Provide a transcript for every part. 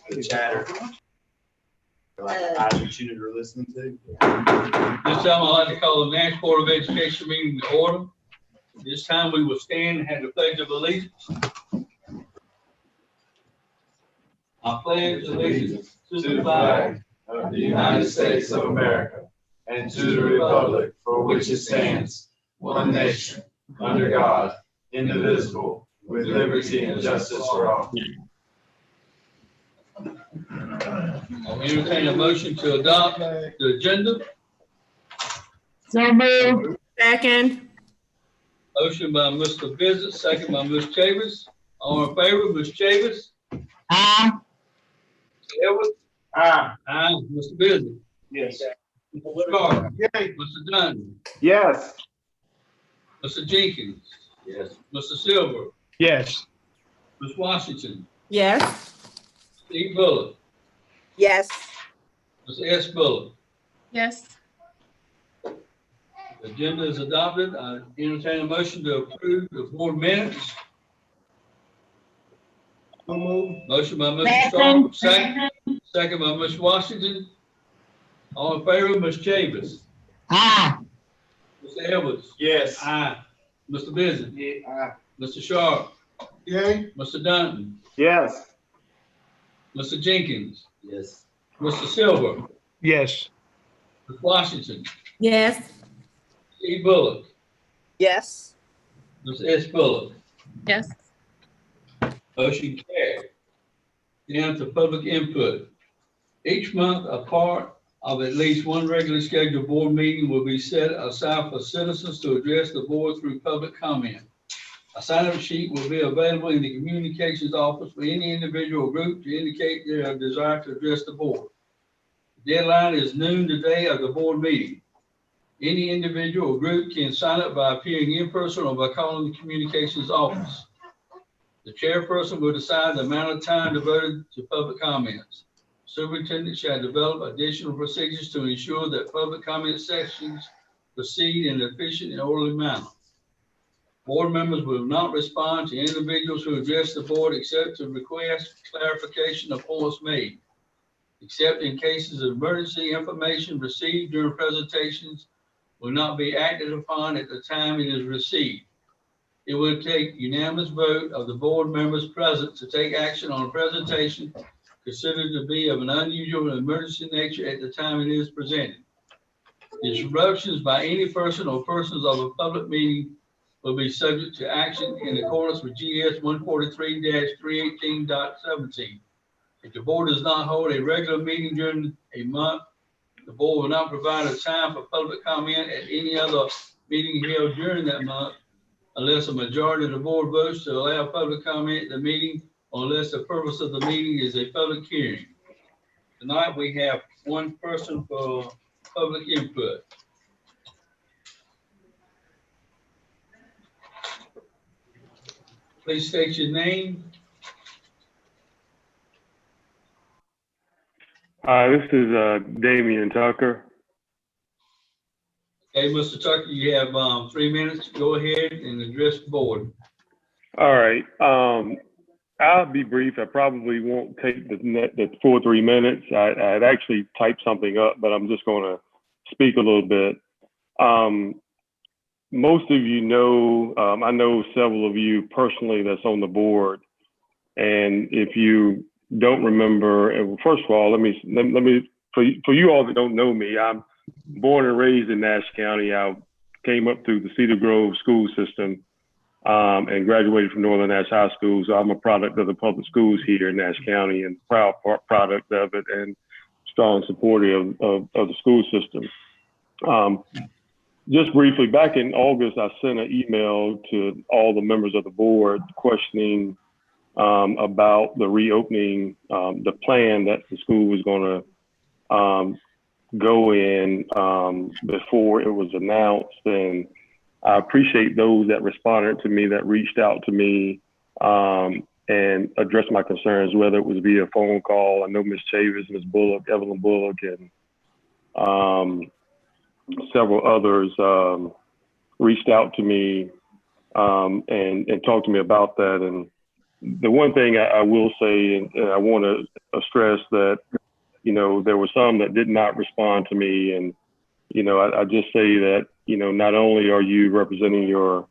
the chatter. Like eyes and tuning are listening to. This time I'd like to call the Nash Board of Education meeting to order. This time we will stand and have the pledge of allegiance. I pledge allegiance to the flag of the United States of America and to the republic for which it stands, one nation, under God, indivisible, with liberty and justice for all. I'll entertain a motion to adopt the agenda. So moved. Second. Motion by Mr. Bissett, second by Ms. Chavis. All in favor, Ms. Chavis? Aye. Mr. Edwards? Aye. Aye. Mr. Bissett? Yes. Mr. Carter? Yay. Mr. Dunn? Yes. Mr. Jenkins? Yes. Mr. Silver? Yes. Ms. Washington? Yes. Steve Bullock? Yes. Ms. S. Bullock? Yes. The agenda is adopted. I entertain a motion to approve the board minutes. Motion by Mr. Stark, second by Ms. Washington. All in favor, Ms. Chavis? Aye. Mr. Edwards? Yes. Aye. Mr. Bissett? Aye. Mr. Sharp? Yay. Mr. Dunton? Yes. Mr. Jenkins? Yes. Mr. Silver? Yes. Ms. Washington? Yes. Steve Bullock? Yes. Ms. S. Bullock? Yes. Motion carried. Down to public input. Each month, a part of at least one regularly scheduled board meeting will be set aside for citizens to address the board through public comment. A sign-up sheet will be available in the communications office for any individual or group to indicate their desire to address the board. The deadline is noon the day of the board meeting. Any individual or group can sign up by appearing in person or by calling the communications office. The chairperson will decide the amount of time devoted to public comments. Superintendent shall develop additional procedures to ensure that public comment sessions proceed in an efficient and orderly manner. Board members will not respond to individuals who address the board except to request clarification of points made. Except in cases of emergency, information received during presentations will not be acted upon at the time it is received. It will take unanimous vote of the board members present to take action on a presentation considered to be of an unusual and emergency nature at the time it is presented. Disruptions by any person or persons of a public meeting will be subject to action in accordance with GS 143-318.17. If the board does not hold a regular meeting during a month, the board will not provide a time for public comment at any other meeting held during that month unless a majority of the board votes to allow public comment at the meeting, or unless the purpose of the meeting is a public hearing. Tonight we have one person for public input. Please state your name. Hi, this is Damian Tucker. Okay, Mr. Tucker, you have 3 minutes. Go ahead and address the board. All right. I'll be brief. I probably won't take the full 3 minutes. I'd actually typed something up, but I'm just going to speak a little bit. Most of you know, I know several of you personally that's on the board. And if you don't remember, first of all, let me for you all that don't know me, I'm born and raised in Nash County. I came up through the Cedar Grove school system and graduated from Northern Nash High School. So I'm a product of the public schools here in Nash County and proud product of it and strong supporter of the school system. Just briefly, back in August, I sent an email to all the members of the board questioning about the reopening, the plan that the school was going to go in before it was announced. And I appreciate those that responded to me, that reached out to me and addressed my concerns, whether it was via phone call. I know Ms. Chavis, Ms. Bullock, Evelyn Bullock, and several others reached out to me and talked to me about that. And the one thing I will say, and I want to stress that, there were some that did not respond to me. And, I just say that, not only are you representing your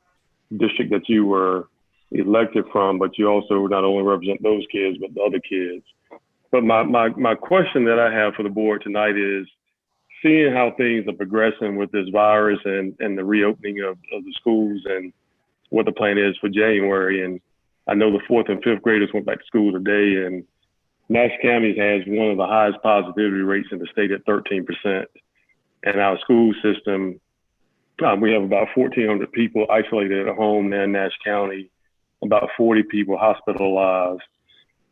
district that you were elected from, but you also not only represent those kids, but the other kids. But my question that I have for the board tonight is, seeing how things are progressing with this virus and the reopening of the schools and what the plan is for January. And I know the 4th and 5th graders went back to school today, and Nash County has one of the highest positivity rates in the state at 13%. And our school system, we have about 1,400 people isolated at home there in Nash County, about 40 people hospitalized.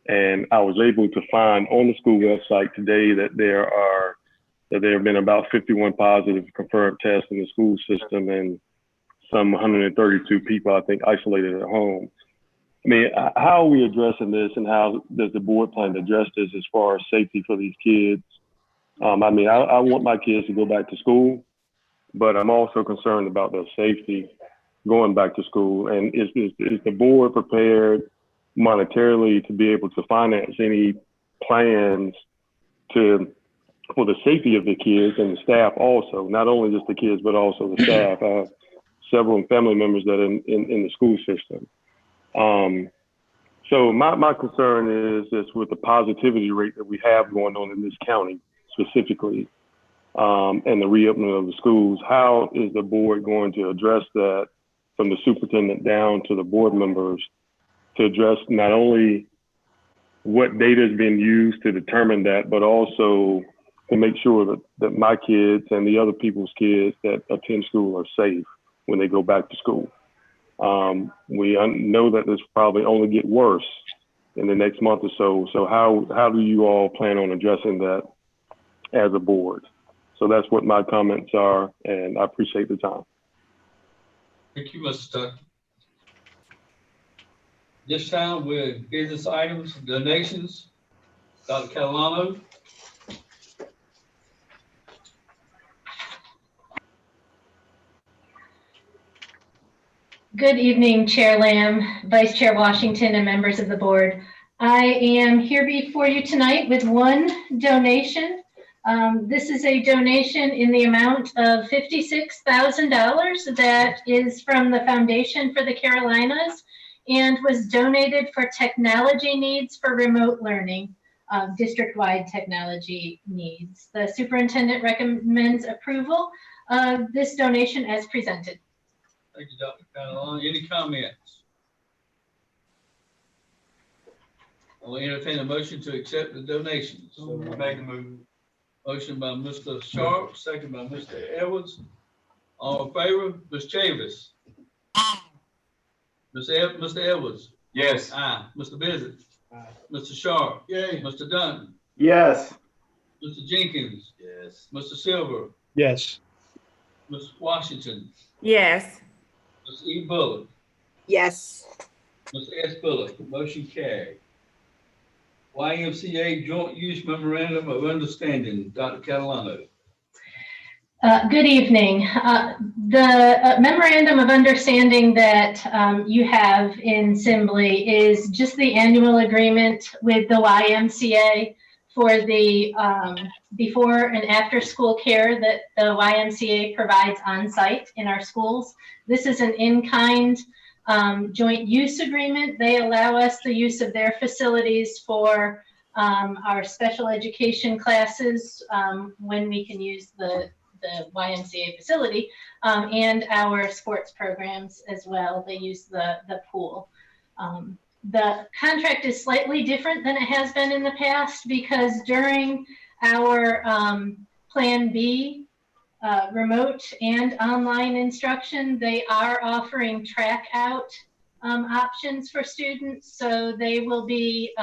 And I was able to find on the school website today that there have been about 51 positive confirmed tests in the school system, and some 132 people, I think, isolated at home. I mean, how are we addressing this, and how does the board plan to address this as far as safety for these kids? I mean, I want my kids to go back to school, but I'm also concerned about their safety going back to school. And is the board prepared monetarily to be able to finance any plans for the safety of the kids and the staff also, not only just the kids, but also the staff? I have several family members that are in the school system. So my concern is just with the positivity rate that we have going on in this county specifically, and the reopening of the schools. How is the board going to address that, from the superintendent down to the board members, to address not only what data is being used to determine that, but also to make sure that my kids and the other people's kids that attend school are safe when they go back to school? We know that this probably only get worse in the next month or so. So how do you all plan on addressing that as a board? So that's what my comments are, and I appreciate the time. Thank you, Mr. Tucker. This time with business items, donations. Dr. Catalano. Good evening, Chair Lamb, Vice Chair Washington, and members of the board. I am here before you tonight with one donation. This is a donation in the amount of $56,000 that is from the Foundation for the Carolinas and was donated for technology needs for remote learning, district-wide technology needs. The superintendent recommends approval of this donation as presented. Thank you, Dr. Catalano. Any comments? I will entertain a motion to accept the donations. So make a move. Motion by Mr. Sharp, second by Mr. Edwards. All in favor? Ms. Chavis? Aye. Mr. Edwards? Yes. Aye. Mr. Bissett? Aye. Mr. Sharp? Yay. Mr. Dunn? Yes. Mr. Jenkins? Yes. Mr. Silver? Yes. Ms. Washington? Yes. Ms. E. Bullock? Yes. Mr. S. Bullock? Motion carried. YMCA Joint Use Memorandum of Understanding. Dr. Catalano. Good evening. The Memorandum of Understanding that you have in Simbly is just the annual agreement with the YMCA for the before and after school care that the YMCA provides on site in our schools. This is an in-kind joint use agreement. They allow us the use of their facilities for our special education classes when we can use the YMCA facility, and our sports programs as well. They use the pool. The contract is slightly different than it has been in the past because during our Plan B remote and online instruction, they are offering track out options for students. So they will be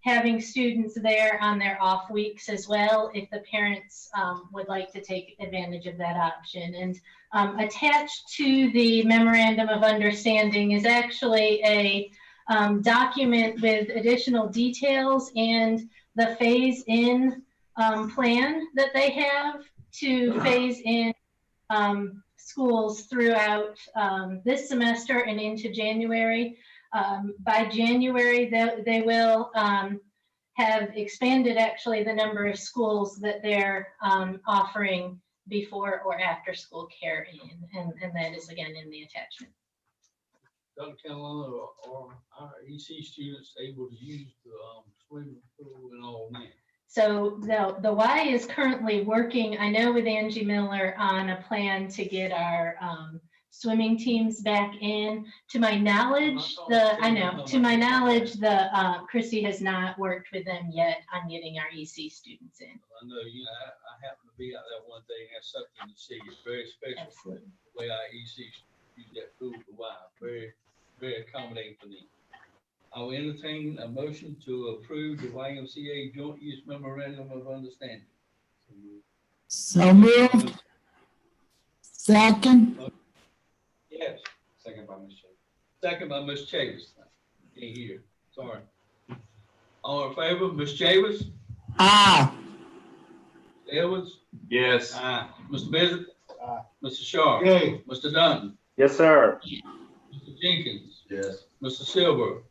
having students there on their off weeks as well if the parents would like to take advantage of that option. And attached to the Memorandum of Understanding is actually a document with additional details and the phase-in plan that they have to phase in schools throughout this semester and into January. By January, they will have expanded actually the number of schools that they're offering before or after school care in, and that is again in the attachment. Dr. Carolina, are our EC students able to use the swimming pool and all that? So the Y is currently working, I know with Angie Miller, on a plan to get our swimming teams back in. To my knowledge, Christy has not worked with them yet on getting our EC students in. I know I happened to be out there one day and have something to see. It's very special. Absolutely. The way our EC use that pool for Y. Very, very accommodating for them. I will entertain a motion to approve the YMCA Joint Use Memorandum of Understanding. So moved. Second. Yes. Second by Ms. Chase. Second by Ms. Chavis. Can't hear. Sorry. All in favor, Ms. Chavis? Aye. Mr. Edwards? Yes. Aye. Mr. Bissett? Aye. Mr. Sharp? Yay. Mr. Dunn? Yes, sir. Mr. Jenkins? Yes. Mr. Silver?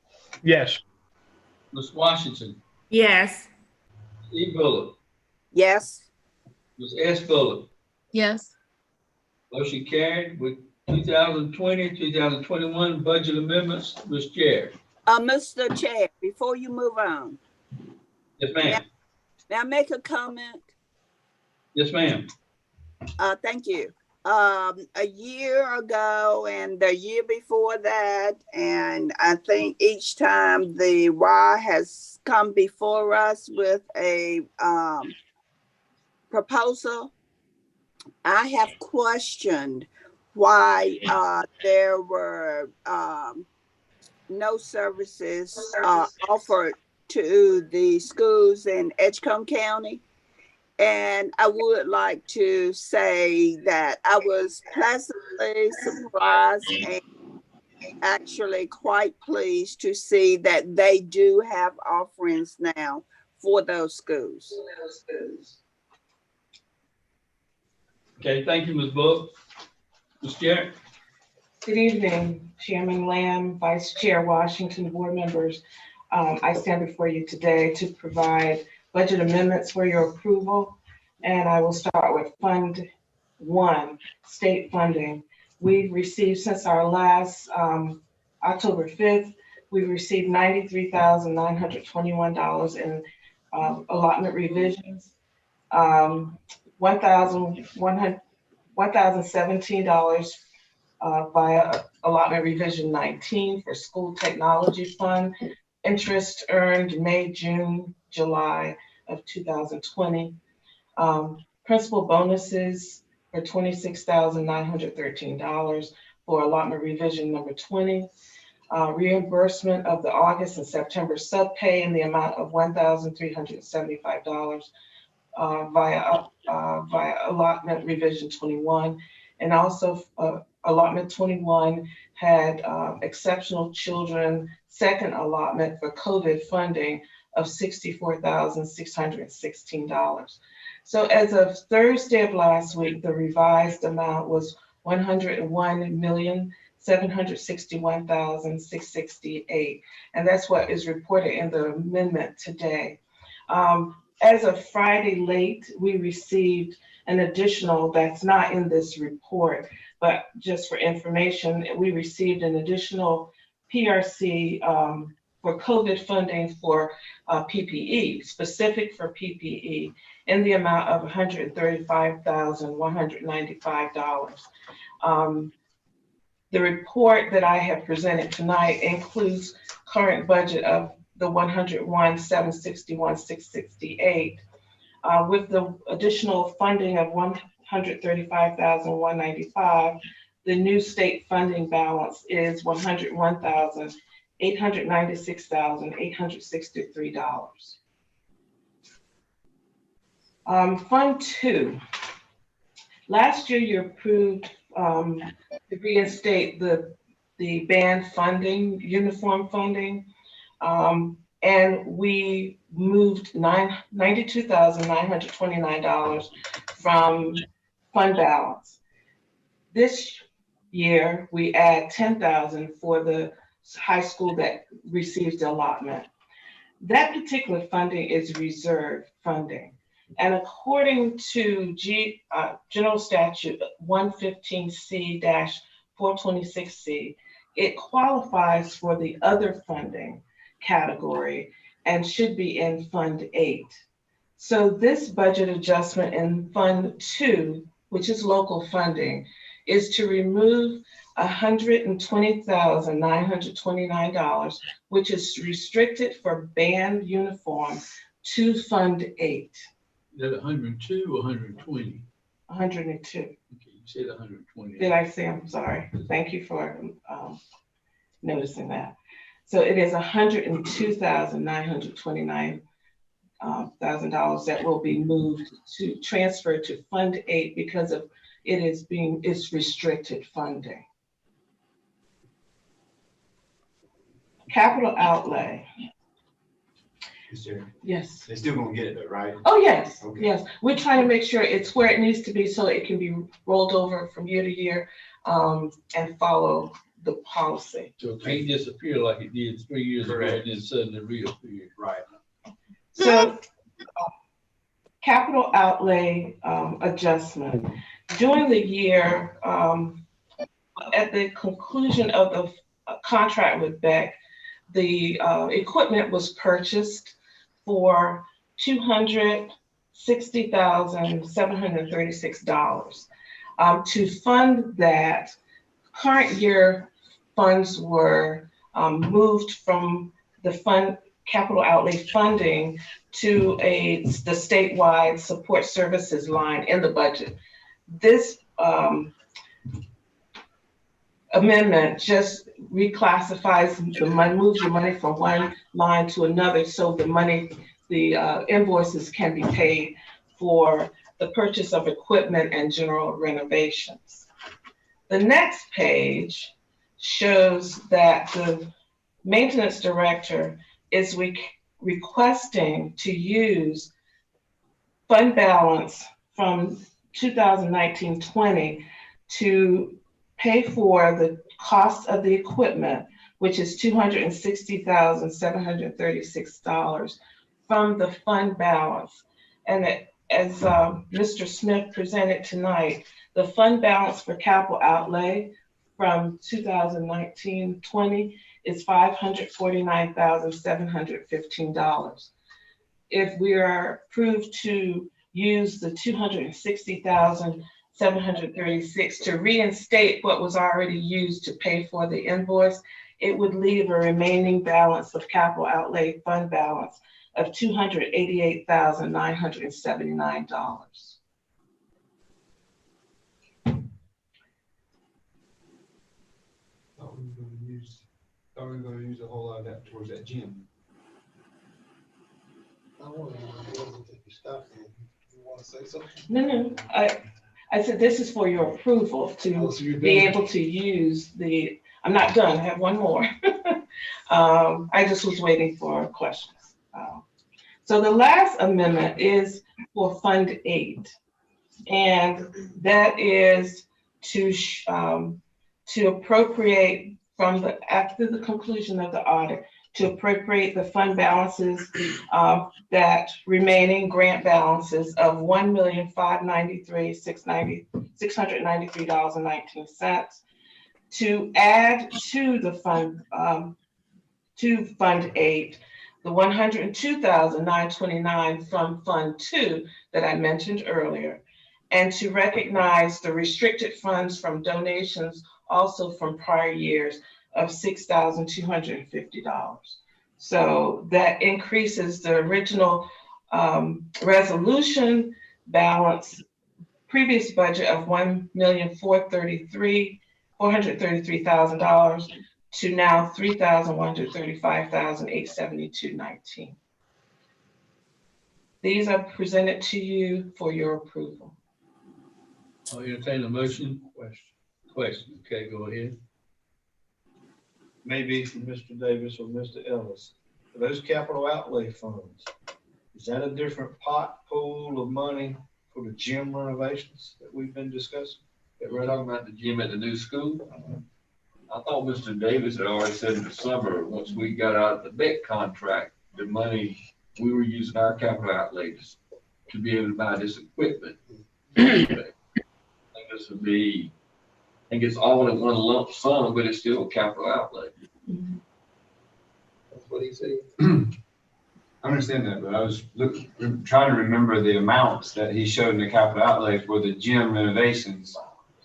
Yes. Ms. Washington? Yes. E. Bullock? Yes. Ms. S. Bullock? Yes. Motion carried with 2020, 2021 budget amendments. Ms. Chair. Mr. Chair, before you move on, Yes, ma'am. may I make a comment? Yes, ma'am. Thank you. A year ago and the year before that, and I think each time the Y has come before us with a proposal, I have questioned why there were no services offered to the schools in Edgecombe County. And I would like to say that I was pleasantly surprised and actually quite pleased to see that they do have offerings now for those schools. Okay, thank you, Ms. Bullock. Ms. Jarrett? Good evening, Chairman Lamb, Vice Chair Washington, board members. I stand before you today to provide budget amendments for your approval. And I will start with Fund 1, state funding. We've received since our last October 5th, we received $93,921 in allotment revisions, $1,017 via allotment revision 19 for school technology fund, interest earned May, June, July of 2020. Principal bonuses for $26,913 for allotment revision number 20. Reimbursement of the August and September subpay in the amount of $1,375 via allotment revision 21. And also allotment 21 had exceptional children second allotment for COVID funding of $64,616. So as of Thursday of last week, the revised amount was $101,761,668. And that's what is reported in the amendment today. As of Friday late, we received an additional, that's not in this report, but just for information, we received an additional PRC for COVID funding for PPE, specific for PPE, in the amount of $135,195. The report that I have presented tonight includes current budget of the $101,761,668. With the additional funding of $135,195, the new state funding balance is $101,896,863. Fund 2. Last year you approved to reinstate the band funding, uniform funding, and we moved $92,929 from fund balance. This year we add $10,000 for the high school that receives the allotment. That particular funding is reserve funding. And according to General Statute 115C-426C, it qualifies for the other funding category and should be in Fund 8. So this budget adjustment in Fund 2, which is local funding, is to remove $120,929, which is restricted for band uniforms, to Fund 8. Is that 102 or 120? 102. Okay, you said 120. Did I say? I'm sorry. Thank you for noticing that. So it is $102,929 that will be moved to transfer to Fund 8 because of it's restricted funding. Capital outlay. Yes. They're still gonna get it though, right? Oh, yes, Okay. yes. We're trying to make sure it's where it needs to be so it can be rolled over from year to year and follow the policy. So it can't disappear like it did 3 years ago Correct. and then suddenly reappear. Right. So capital outlay adjustment. During the year, at the conclusion of the contract with Beck, the equipment was purchased for $260,736. To fund that, current year funds were moved from the capital outlay funding to the statewide support services line in the budget. This amendment just reclassifies the money, moves the money from one line to another, so the invoices can be paid for the purchase of equipment and general renovations. The next page shows that the maintenance director is requesting to use fund balance from 2019-20 to pay for the cost of the equipment, which is $260,736 from the fund balance. And as Mr. Smith presented tonight, the fund balance for capital outlay from 2019-20 is $549,715. If we are approved to use the $260,736 to reinstate what was already used to pay for the invoice, it would leave a remaining balance of capital outlay fund balance of $288,979. Thought we were gonna use a whole lot of that towards that gym. I want to take your stuff in. You want to say something? No. I said this is for your approval to be able to use the, I'm not done, I have one more. I just was waiting for questions. So the last amendment is for Fund 8. And that is to appropriate after the conclusion of the audit, to appropriate the fund balances, that remaining grant balances of $1,593,693.19 to add to the fund, to Fund 8, the $102,929 from Fund 2 that I mentioned earlier, and to recognize the restricted funds from donations also from prior years of $6,250. So that increases the original resolution balance, previous budget of $1,433,000 to now $3,135,872.19. These are presented to you for your approval. I'll entertain a motion. Question. Okay, go ahead. Maybe from Mr. Davis or Mr. Ellis. For those capital outlay funds, is that a different pool of money for the gym renovations that we've been discussing? We're talking about the gym at the new school. I thought Mr. Davis had already said in the summer, once we got out of the BEC contract, the money, we were using our capital outlays to be able to buy this equipment. I think this would be, I think it's all in one lump sum, but it's still a capital outlay. That's what he said. I understand that, but I was trying to remember the amounts that he showed in the capital outlay for the gym renovations.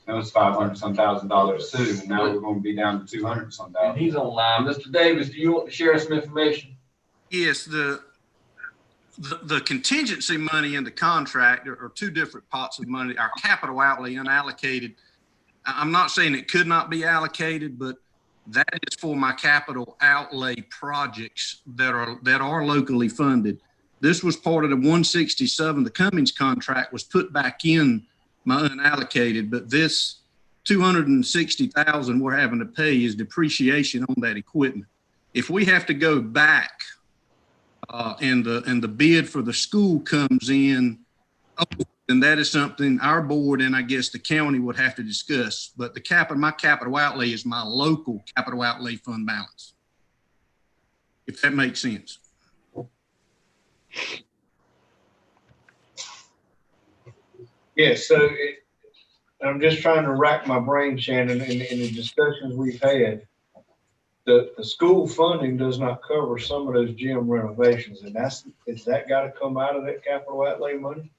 That was $500-some-thousand too, and now we're going to be down to $200-some And thousand. he's online. Mr. Davis, do you want to share some information? Yes, the contingency money in the contract are two different pots of money. Our capital outlay unallocated, I'm not saying it could not be allocated, but that is for my capital outlay projects that are locally funded. This was part of the 167. The Cummings contract was put back in my unallocated, but this $260,000 we're having to pay is depreciation on that equipment. If we have to go back and the bid for the school comes in, then that is something our board and I guess the county would have to discuss. But my capital outlay is my local capital outlay fund balance, if that makes sense. Yes, so I'm just trying to rack my brain, Shannon, in the discussions we've had. The school funding does not cover some of those gym renovations, and is that got to come out of that capital outlay money?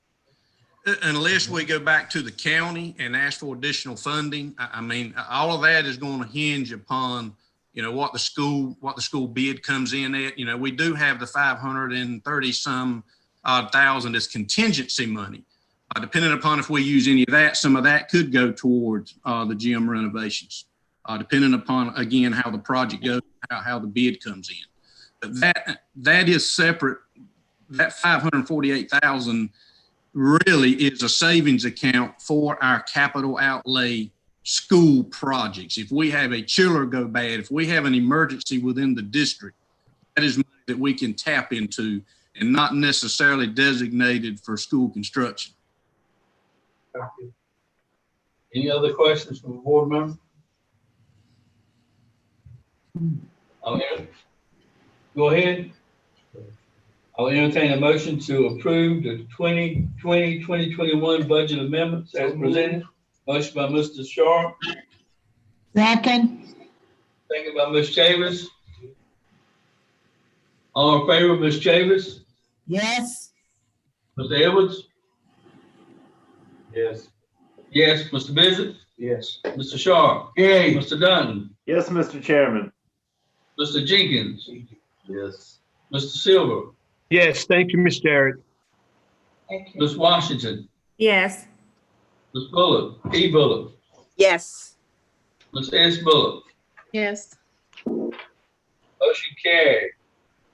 Unless we go back to the county and ask for additional funding. I mean, all of that is going to hinge upon, what the school bid comes in at. We do have the 530-some odd thousand as contingency money. Depending upon if we use any of that, some of that could go towards the gym renovations, depending upon, again, how the project goes, how the bid comes in. But that is separate. That 548,000 really is a savings account for our capital outlay school projects. If we have a chiller go bad, if we have an emergency within the district, that is money that we can tap into and not necessarily designated for school construction. Any other questions from the board member? Go ahead. I'll entertain a motion to approve the 2020-2021 budget amendments as presented. Motion by Mr. Sharp. Second. Second by Ms. Chavis. All in favor, Ms. Chavis? Yes. Mr. Edwards? Yes. Yes. Mr. Bissett? Yes. Mr. Sharp? Yay. Mr. Dunn? Yes, Mr. Chairman. Mr. Jenkins? Yes. Mr. Silver? Yes, thank you, Ms. Jarrett. Thank you. Ms. Washington? Yes. Ms. Bullock? E. Bullock? Yes. Ms. S. Bullock? Yes. Motion carried.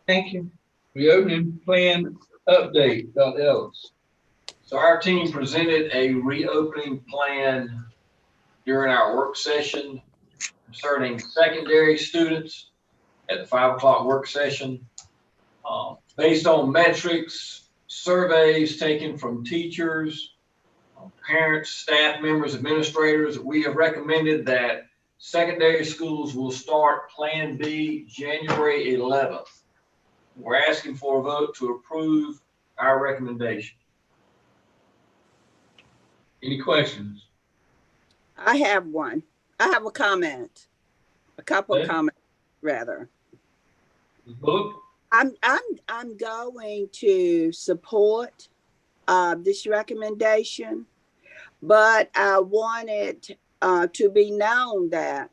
Thank you. Reopening plan update, Dr. Ellis. So our team presented a reopening plan during our work session concerning secondary students at the 5 o'clock work session. Based on metrics, surveys taken from teachers, parents, staff members, administrators, we have recommended that secondary schools will start Plan B January 11th. We're asking for a vote to approve our recommendation. Any questions? I have one. I have a comment. A couple of comments, rather. Ms. Bullock? I'm going to support this recommendation, but I want it to be known that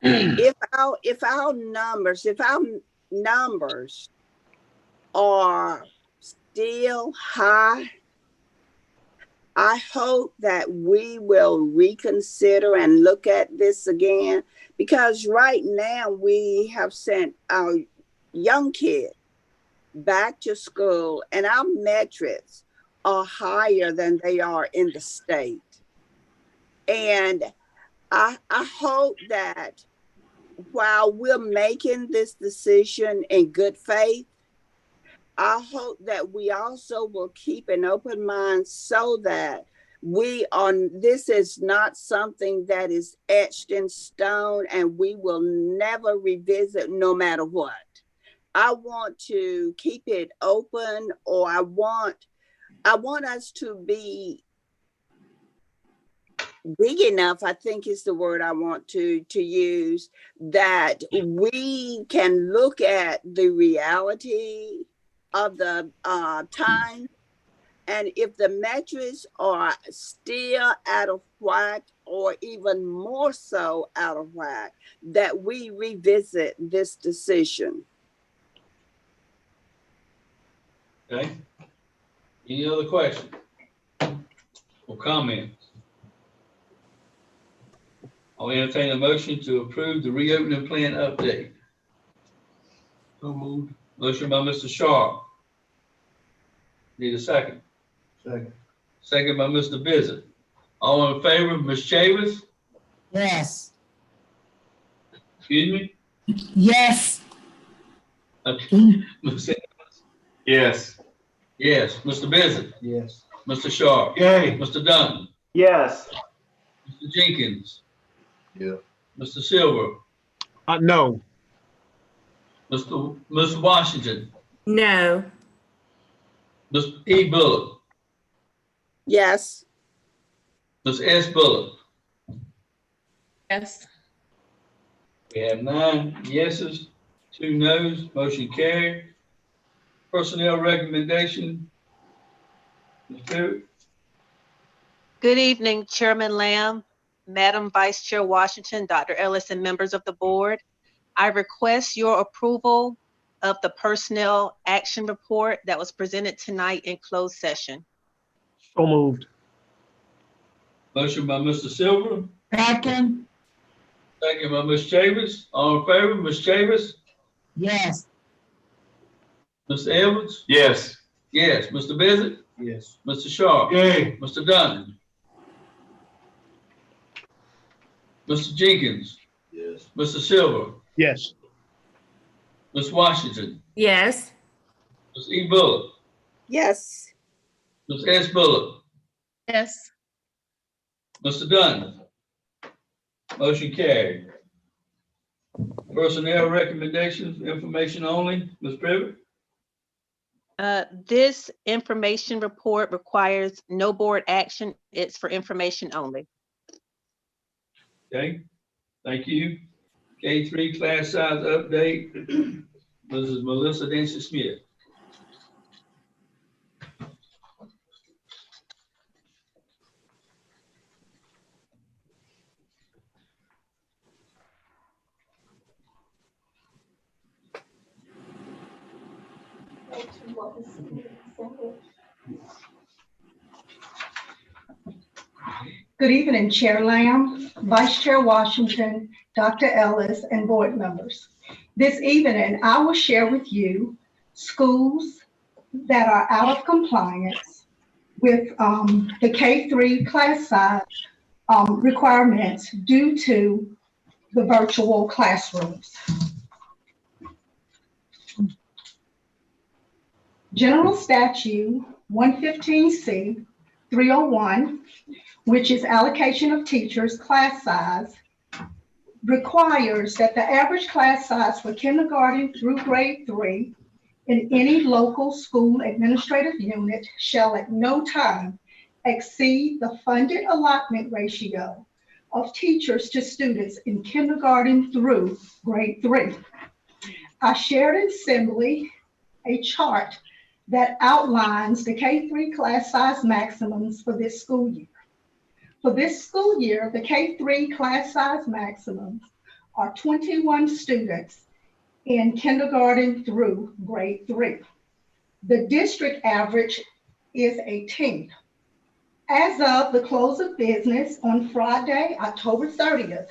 if our numbers are still high, I hope that we will reconsider and look at this again, because right now we have sent our young kids back to school and our metrics are higher than they are in the state. And I hope that while we're making this decision in good faith, I hope that we also will keep an open mind so that This is not something that is etched in stone, and we will never revisit no matter what. I want to keep it open, or I want us to be big enough, I think is the word I want to use, that we can look at the reality of the time. And if the metrics are still out of whack, or even more so out of whack, that we revisit this decision. Okay. Any other questions or comments? I'll entertain a motion to approve the reopening plan update. So moved. Motion by Mr. Sharp. Need a second? Second. Second by Mr. Bizzard. All in favor, Ms. Chavis? Yes. Excuse me? Yes. Okay. Ms. Evans? Yes. Yes. Mr. Bizzard? Yes. Mr. Sharp? Yay. Mr. Dunn? Yes. Mr. Jenkins? Yeah. Mr. Silver? No. Mr. Washington? No. Mr. E. Bullock? Yes. Ms. S. Bullock? Yes. We have 9 yeses, 2 noes, motion carried. Personnel recommendation. Ms. Pivot? Good evening, Chairman Lamb, Madam Vice Chair Washington, Dr. Ellis, and members of the board. I request your approval of the personnel action report that was presented tonight in closed session. So moved. Motion by Mr. Silver, Second. second by Ms. Chavis. All in favor, Ms. Chavis? Yes. Mr. Edwards? Yes. Yes. Mr. Bizzard? Yes. Mr. Sharp? Yay. Mr. Dunn? Mr. Jenkins? Yes. Mr. Silver? Yes. Ms. Washington? Yes. Ms. E. Bullock? Yes. Ms. S. Bullock? Yes. Mr. Dunn? Motion carried. Personnel recommendations, information only. Ms. Privet? This information report requires no board action. It's for information only. Okay, thank you. K3 class size update. Mrs. Melissa Dancy Smith. Good evening, Chair Lamb, Vice Chair Washington, Dr. Ellis, and board members. This evening, I will share with you schools that are out of compliance with the K3 class size requirements due to the virtual classrooms. General Statute 115C 301, which is allocation of teachers class size, requires that the average class size for kindergarten through grade 3 in any local school administrative unit shall at no time exceed the funded allotment ratio of teachers to students in kindergarten through grade 3. I shared in assembly a chart that outlines the K3 class size maximums for this school year. For this school year, the K3 class size maximums are 21 students in kindergarten through grade 3. The district average is 18. As of the close of business on Friday, October 30th,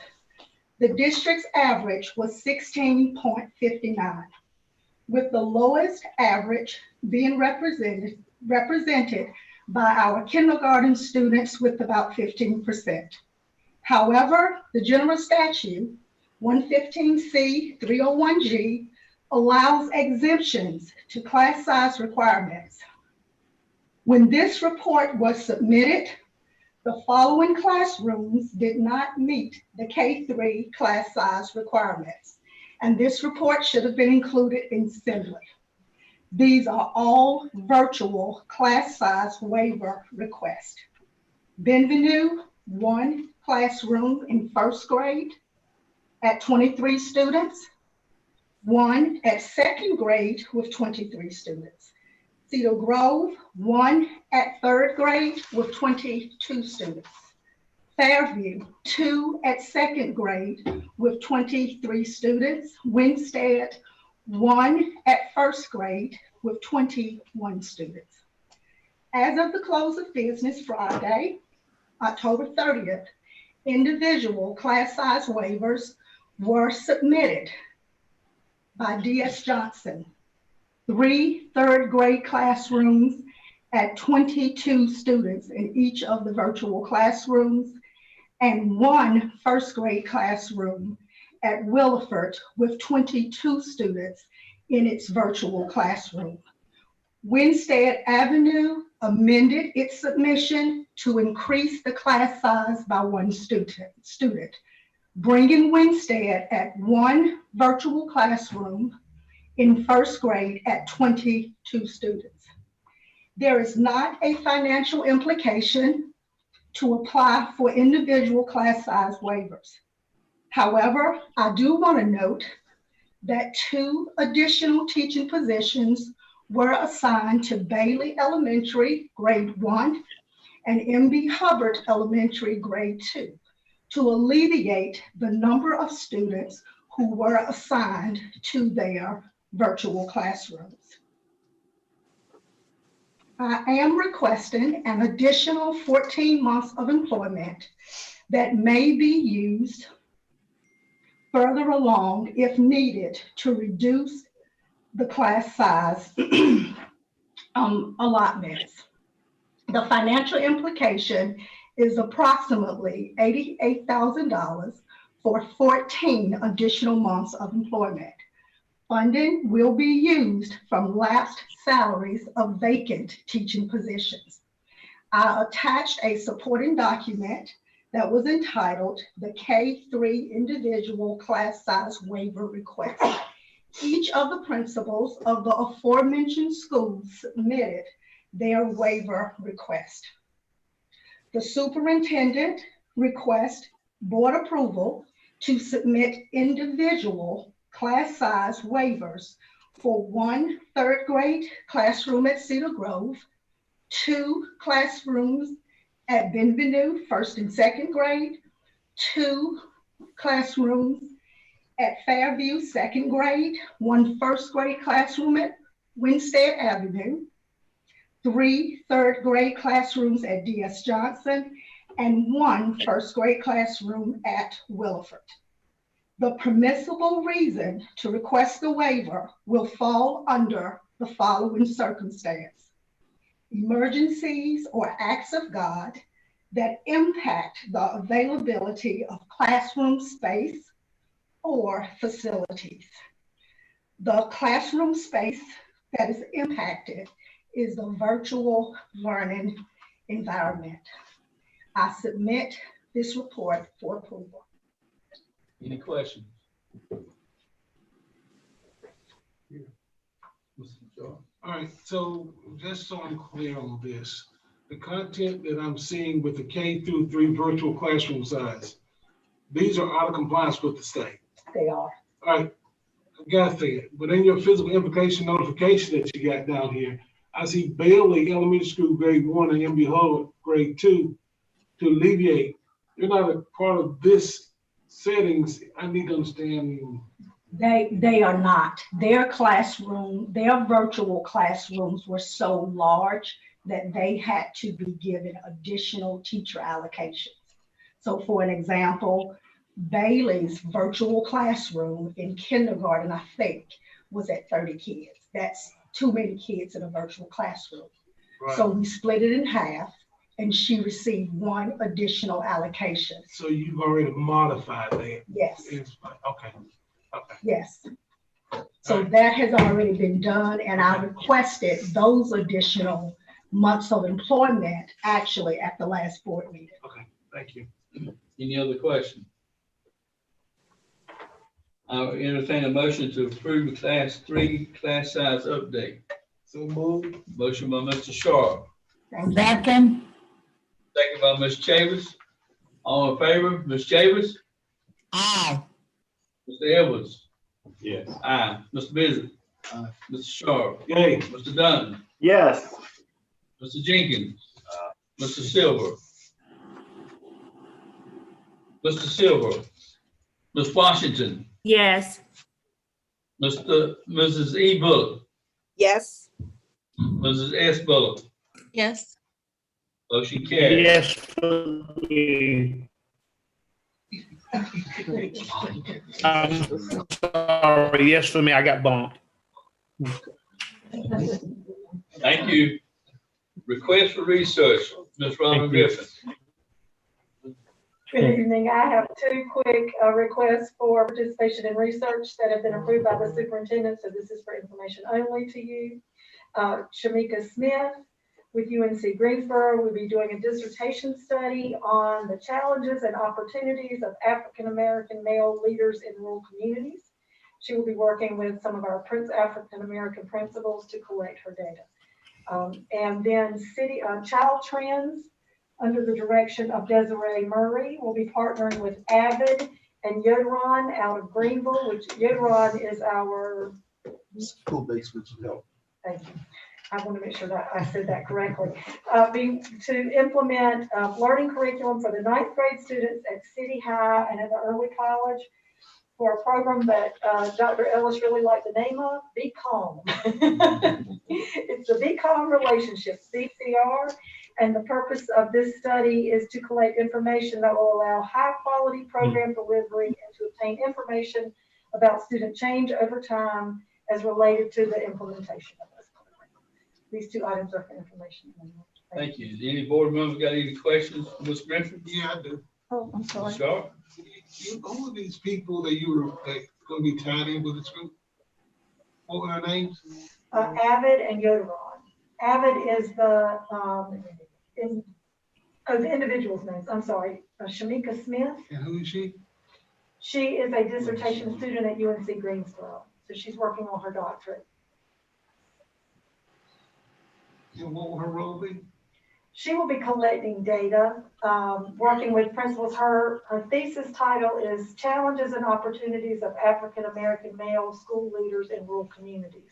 the district's average was 16.59, with the lowest average being represented by our kindergarten students with about 15%. However, the general statute 115C 301G allows exemptions to class size requirements. When this report was submitted, The following classrooms did not meet the K-3 class size requirements, and this report should have been included in Assembly. These are all virtual class size waiver requests. Bienvenue, 1 classroom in first grade at 23 students, 1 at second grade with 23 students. Cedar Grove, 1 at third grade with 22 students. Fairview, 2 at second grade with 23 students. Winstead, 1 at first grade with 21 students. As of the close of business Friday, October 30th, individual class size waivers were submitted by D.S. Johnson. 3 third grade classrooms at 22 students in each of the virtual classrooms, and 1 first grade classroom at Williford with 22 students in its virtual classroom. Winstead Avenue amended its submission to increase the class size by 1 student, bringing Winstead at 1 virtual classroom in first grade at 22 students. There is not a financial implication to apply for individual class size waivers. However, I do want to note that 2 additional teaching positions were assigned to Bailey Elementary, grade 1, and M.B. Hubbard Elementary, grade 2, to alleviate the number of students who were assigned to their virtual classrooms. I am requesting an additional 14 months of employment that may be used further along if needed to reduce the class size allotments. The financial implication is approximately $88,000 for 14 additional months of employment. Funding will be used from lapsed salaries of vacant teaching positions. I attached a supporting document that was entitled the K-3 Individual Class Size Waiver Request. Each of the principals of the aforementioned schools submitted their waiver request. The superintendent requests board approval to submit individual class size waivers for 1 third grade classroom at Cedar Grove, 2 classrooms at Bienvenue, first and second grade, 2 classrooms at Fairview, second grade, 1 first grade classroom at Winstead Avenue, 3 third grade classrooms at D.S. Johnson, and 1 first grade classroom at Williford. The permissible reason to request the waiver will fall under the following circumstance: emergencies or acts of God that impact the availability of classroom space or facilities. The classroom space that is impacted is the virtual learning environment. I submit this report for approval. Any questions? All right, so just so I'm clear on this, the content that I'm seeing with the K-3 virtual classroom size, these are out of compliance with the state. They are. All right, I gotta say it, but in your physical implication notification that you got down here, I see Bailey Elementary School grade 1 and M.B. Hubbard grade 2 to alleviate. You're not a part of this settings. I need to understand. They are not. Their classroom, their virtual classrooms were so large that they had to be given additional teacher allocations. So for an example, Bailey's virtual classroom in kindergarten, I think, was at 30 kids. That's too many kids in a virtual classroom. Right. So we split it in half and she received 1 additional allocation. So you've already modified that? Yes. Okay. Okay. Yes. So that has already been done, and I requested those additional months of employment actually at the last board meeting. Okay, thank you. Any other question? I'll entertain a motion to approve the class 3 class size update. So moved. Motion by Mr. Sharp, Second. second by Ms. Chavis. All in favor, Ms. Chavis? Aye. Mr. Edwards? Yes. Aye. Mr. Bizzard? Aye. Mr. Sharp? Yay. Mr. Dunn? Yes. Mr. Jenkins? Mr. Silver? Mr. Silver? Ms. Washington? Yes. Mrs. E. Bullock? Yes. Mrs. S. Bullock? Yes. Motion carried. Yes. For me. Sorry, yes for me. I got bumped. Thank you. Request for research, Ms. Rhonda Griffin. Good evening. I have two quick requests for participation in research that have been approved by the superintendent, so this is for information only to you. Shamika Smith with UNC Greensboro will be doing a dissertation study on the challenges and opportunities of African-American male leaders in rural communities. She will be working with some of our African-American principals to collect her data. And then Child Trends, under the direction of Desiree Murray, will be partnering with Avid and Yoderon out of Greenville, which Yoderon is our School-based mental health. thank you. I want to make sure that I said that correctly. To implement learning curriculum for the 9th grade students at City High and at the early college for a program that Dr. Ellis really liked the name of, Be Calm. It's the Be Calm Relationships, BCR. And the purpose of this study is to collect information that will allow high quality program delivery and to obtain information about student change over time as related to the implementation of this program. These two items are for information. Thank you. Any board members got any questions for Ms. Griffin? Yeah, I do. Oh, I'm sorry. Sharp? All of these people that you were going to be tied in with this group, what were their names? Avid and Yoderon. Avid is the individual's names. I'm sorry. Shamika Smith. And who is she? She is a dissertation student at UNC Greensboro. So she's working on her doctorate. And what will her role be? She will be collecting data, working with principals. Her thesis title is Challenges and Opportunities of African American Male School Leaders in Rural Communities.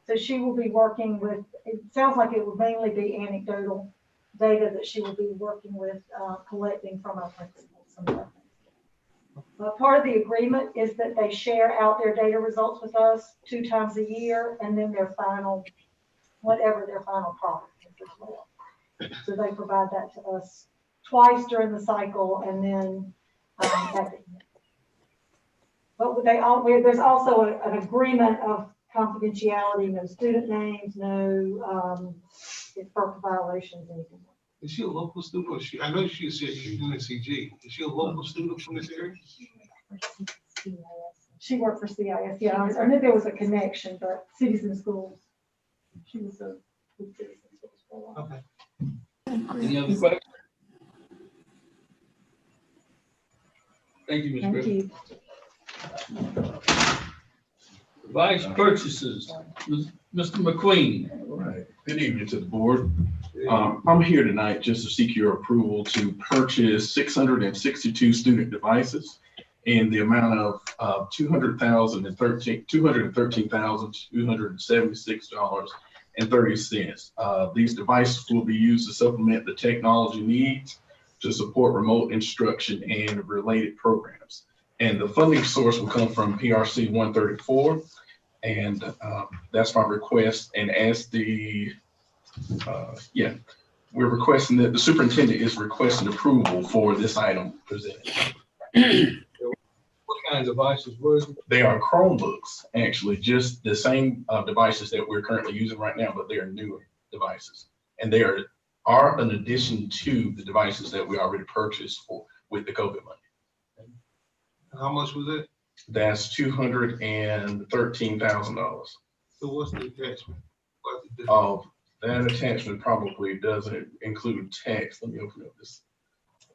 So she will be working with, it sounds like it will mainly be anecdotal data that she will be working with, collecting from our principals. Part of the agreement is that they share out their data results with us 2 times a year, and then their final, whatever their final product is as well. So they provide that to us twice during the cycle, and then at the end. But there's also an agreement of confidentiality, no student names, no FERPA violations, anything. Is she a local student or I know she said UNCG. Is she a local student from this area? She worked for CIS. Yeah, I knew there was a connection, but Cities and Schools. She was with Cities and Schools for a while. Okay. Any other questions? Thank you, Ms. Griffin. Vice purchases, Mr. McQueen. All right. Good evening to the board. I'm here tonight just to seek your approval to purchase 662 student devices in the amount of $213,276.30. These devices will be used to supplement the technology needs to support remote instruction and related programs. And the funding source will come from PRC 134. And that's my request. And as we're requesting that the superintendent is requesting approval for this item presented. What kind of devices were they? They are Chromebooks, actually, just the same devices that we're currently using right now, but they are newer devices. And they are an addition to the devices that we already purchased with the COVID money. How much was it? That's $213,000. So what's the attachment? That attachment probably doesn't include tax. Let me open up this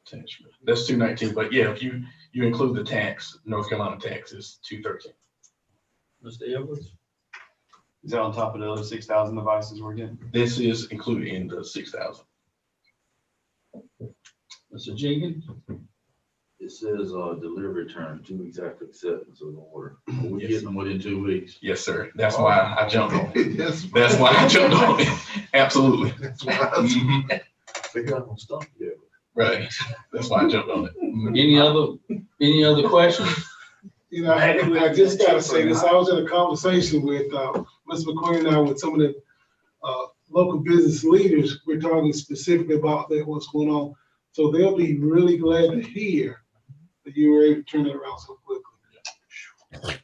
attachment. That's 219, but yeah, if you include the tax, North Carolina tax is 213. Mr. Edwards? Is that on top of the other 6,000 devices we're getting? This is included in the 6,000. Mr. Jenkins? It says, delivery term, 2 weeks after acceptance of the order. We're Yes. getting them within 2 weeks. Yes, sir. That's why I jumped on it. That's why I jumped on it. Absolutely. That's why they got them stuff together. Right. That's why I jumped on it. Any other questions? You know, I just gotta say this, I was in a conversation with, Ms. McQueen and I with some of the, local business leaders. We're talking specifically about that, what's going on. So they'll be really glad to hear that you were able to turn it around so quickly.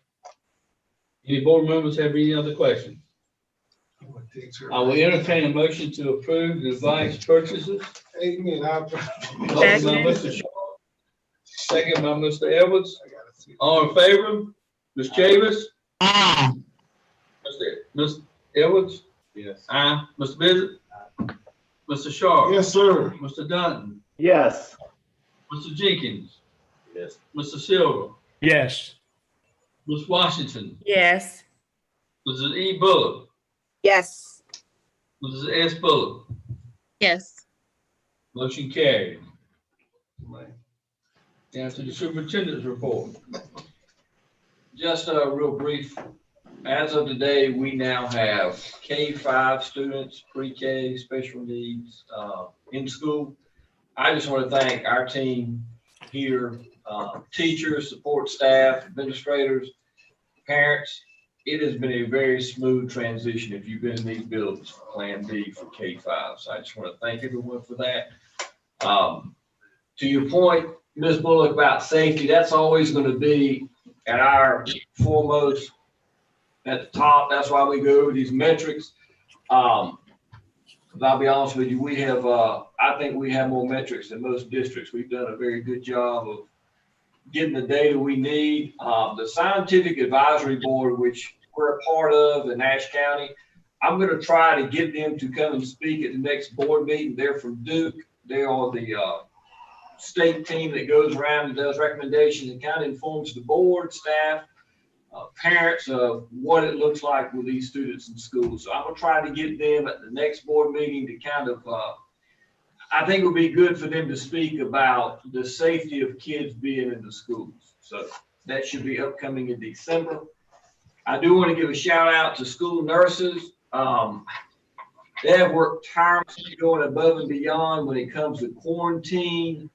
Any board members have any other questions? I will entertain a motion to approve the device purchases. Amen. Motion by Mr. Shaw, second by Mr. Edwards. All in favor? Ms. Chavis? Aye. Mr. Edwards? Yes. Aye. Mr. Bishop? Mr. Shaw? Yes, sir. Mr. Dunton? Yes. Mr. Jenkins? Yes. Mr. Silver? Yes. Ms. Washington? Yes. Mrs. E. Bullock? Yes. Mrs. S. Bullock? Yes. Motion carried. Down to the superintendent's report. Just a real brief, as of today, we now have K-5 students, pre-K, special needs, in school. I just want to thank our team here, teachers, support staff, administrators, parents. It has been a very smooth transition if you've been in these buildings for Plan B for K-5. So I just want to thank everyone for that. To your point, Ms. Bullock, about safety, that's always going to be at our foremost at the top. That's why we go over these metrics. But I'll be honest with you, we have, I think we have more metrics than most districts. We've done a very good job of getting the data we need. The Scientific Advisory Board, which we're a part of in Ashe County, I'm going to try to get them to come and speak at the next board meeting. They're from Duke. They are the state team that goes around and does recommendations and kind of informs the board, staff, parents of what it looks like with these students in schools. So I'm gonna try to get them at the next board meeting to kind of, I think it would be good for them to speak about the safety of kids being in the schools. So that should be upcoming in December. I do want to give a shout out to school nurses. They have worked tirelessly going above and beyond when it comes to quarantine,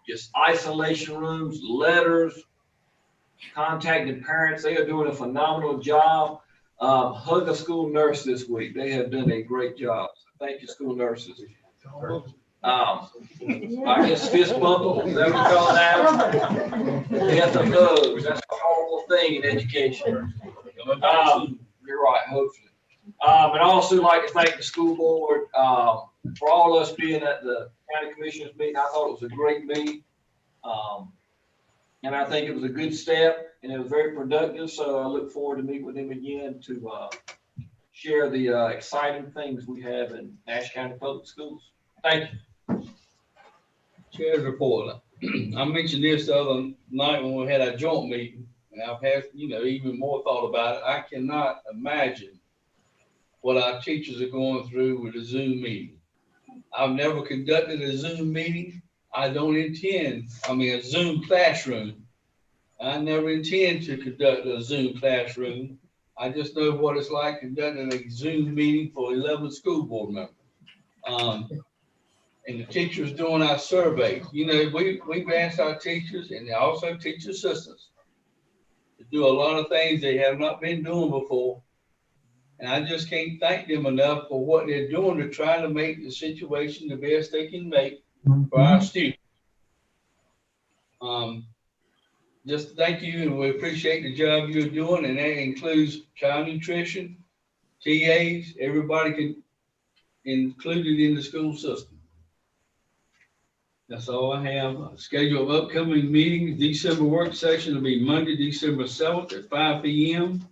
just isolation rooms, letters, contacting parents. They are doing a phenomenal job. Hug a school nurse this week. They have done a great job. So thank you, school nurses. I guess fist bump, is that what you call that? They have to hug. That's a horrible thing in education. You're right, hopefully. And I also like to thank the school board for all of us being at the county commissioners meeting. I thought it was a great meeting. And I think it was a good step and it was very productive. So I look forward to meeting with them again to share the exciting things we have in Ashe County Public Schools. Thank you. Chair's report. I mentioned this the other night when we had our joint meeting, and I've had, even more thought about it. I cannot imagine what our teachers are going through with a Zoom meeting. I've never conducted a Zoom meeting. I don't intend, a Zoom classroom. I never intend to conduct a Zoom classroom. I just know what it's like conducting a Zoom meeting for 11 school board members. And the teachers doing our survey. We've asked our teachers and also teacher assistants to do a lot of things they have not been doing before. And I just can't thank them enough for what they're doing to try to make the situation the best they can make for our students. Just thank you, and we appreciate the job you're doing, and that includes child nutrition, TAs, everybody included in the school system. That's all I have. Schedule of upcoming meetings. December work session will be Monday, December 7th at 5 p.m.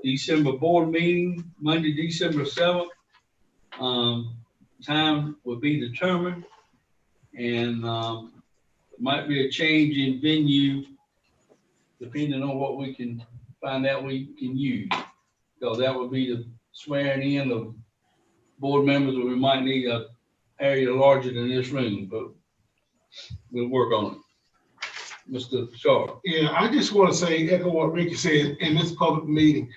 December board meeting, Monday, December 7th Time will be determined, and might be a change in venue depending on what we can find out we can use. So that would be the swearing in of board members, or we might need a area larger than this room, but we'll work on it. Mr. Shaw. Yeah, I just want to say, echo what Ricky said in this public meeting.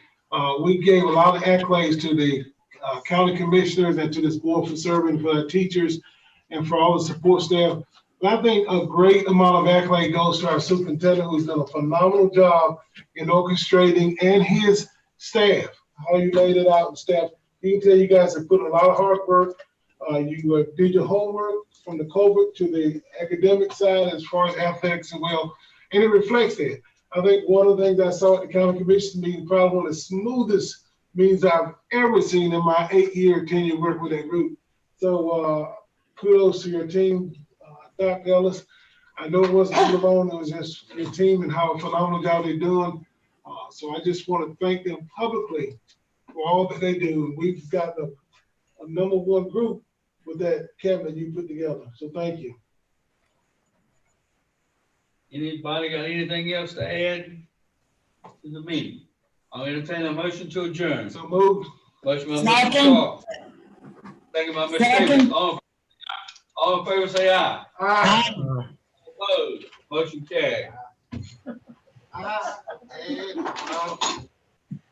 We gave a lot of accolades to the county commissioners and to this board for serving, for the teachers and for all the support staff. But I think a great amount of accolade goes to our superintendent, who's done a phenomenal job in orchestrating, and his staff, how you laid it out and staff. You can tell you guys have put a lot of hard work. You did your homework from the COVID to the academic side as far as athletics as well, and it reflects that. I think one of the things I saw at the county commission meeting, probably one of the smoothest meetings I've ever seen in my 8-year tenure work with that group. So kudos to your team, Dr. Ellis. I know it wasn't you alone, it was just your team and how phenomenal job they're doing. So I just want to thank them publicly for all that they do. We've got a #1 group with that cabinet you put together. So thank you. Anybody got anything else to add to the meeting? I'll entertain a motion to adjourn. So moved. Motion by Mr. Second. Shaw. Second by Ms. Davis. Second. All in favor say aye. Aye. Opposed, motion carried.